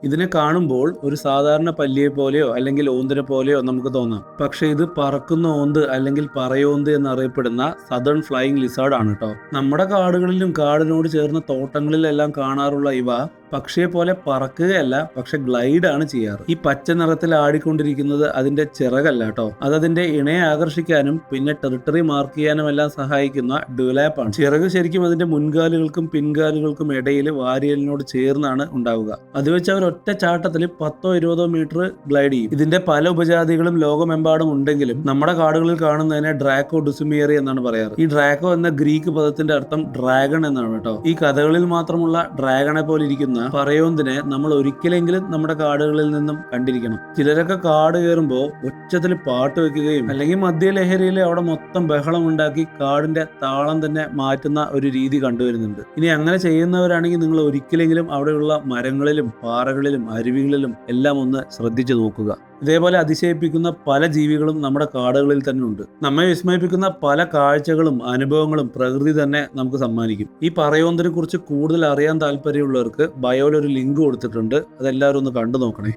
ഇതിനെ കാണുമ്പോൾ ഒരു സാധാരണ പല്ലിയെ പോലെയോ അല്ലെങ്കിൽ ഓന്തിനെ പോലെയോ നമുക്ക് തോന്നാം. പക്ഷെ ഇത് പറക്കുന്ന ഓന്ത് അല്ലെങ്കിൽ പറയോന്ത് എന്നറിയപ്പെടുന്ന സദേൺ ഫ്ലൈയിങ് ലിസാർഡ് ആണ് കേട്ടോ. നമ്മുടെ കാടുകളിലും കാടിനോട് ചേർന്ന തോട്ടങ്ങളിലെല്ലാം കാണാറുള്ള ഇവ പക്ഷിയെ പോലെ പറക്കുകയല്ല, പക്ഷെ ഗ്ലൈഡ് ആണ് ചെയ്യാറ്. ഈ പച്ച നിറത്തിൽ ആടിക്കൊണ്ടിരിക്കുന്നത് അതിന്റെ ചിറകല്ല കേട്ടോ, അതതിന്റെ ഇണയെ ആകർഷിക്കാനും പിന്നെ ടെറിട്ടറി മാർക്ക് ചെയ്യാനും എല്ലാം സഹായിക്കുന്ന ഡ്യുലാപ്പ് ആണ്. ചിറക് ശരിക്കും അതിന്റെ മുൻകാലുകൾക്കും പിൻകാലുകൾക്കും ഇടയിൽ വാരിയലിനോട് ചേർന്നാണ് ഉണ്ടാവുക. അത് വെച്ച് അവർ ഒറ്റ ചാട്ടത്തിൽ 10-20 മീറ്റർ ഗ്ലൈഡ് ചെയ്യും. ഇതിന്റെ പല ഉപജാതികളും ലോകമെമ്പാടും ഉണ്ടെങ്കിലും നമ്മുടെ കാടുകളിൽ കാണുന്നതിനെ ഡ്രാക്കോ ഡുസുമിയറി എന്നാണ് പറയാറ്. ഈ ഡ്രാക്കോ എന്ന ഗ്രീക്ക് പദത്തിന്റെ അർത്ഥം ഡ്രാഗൺ എന്നാണ് കേട്ടോ. ഈ കഥകളിൽ മാത്രമുള്ള ഡ്രാഗണെ പോലെ ഇരിക്കുന്ന പറയോന്തിനെ നമ്മൾ ഒരിക്കലെങ്കിലും നമ്മുടെ കാടുകളിൽ നിന്നും കണ്ടിരിക്കണം. ചിലരൊക്കെ കാട് കയറുമ്പോൾ ഉച്ചത്തിൽ പാട്ട് വെക്കുകയും അല്ലെങ്കിൽ മദ്യലഹരിയിൽ അവിടെ മൊത്തം ബഹളം ഉണ്ടാക്കി കാടിന്റെ താളം തന്നെ മാറ്റുന്ന ഒരു രീതി കണ്ടുവരുന്നുണ്ട്. ഇനി അങ്ങനെ ചെയ്യുന്നവരാണെങ്കിൽ നിങ്ങൾ ഒരിക്കലെങ്കിലും അവിടെയുള്ള മരങ്ങളിലും പാറകളിലും അരുവികളിലും എല്ലാം ഒന്ന് ശ്രദ്ധിച്ചു നോക്കുക. ഇതേപോലെ അതിശയിപ്പിക്കുന്ന പല ജീവികളും നമ്മുടെ കാടുകളിൽ തന്നെ ഉണ്ട്. നമ്മെ വിസ്മയിപ്പിക്കുന്ന പല കാഴ്ചകളും അനുഭവങ്ങളും പ്രകൃതി തന്നെ നമുക്ക് സമ്മാനിക്കും. ഈ പറയോന്തിനെ കുറിച്ച് കൂടുതൽ അറിയാൻ താല്പര്യമുള്ളവർക്ക് ബയോയിൽ ഒരു ലിങ്ക് കൊടുത്തിട്ടുണ്ട്, അതെല്ലാവരും ഒന്ന് കണ്ടു നോക്കണേ.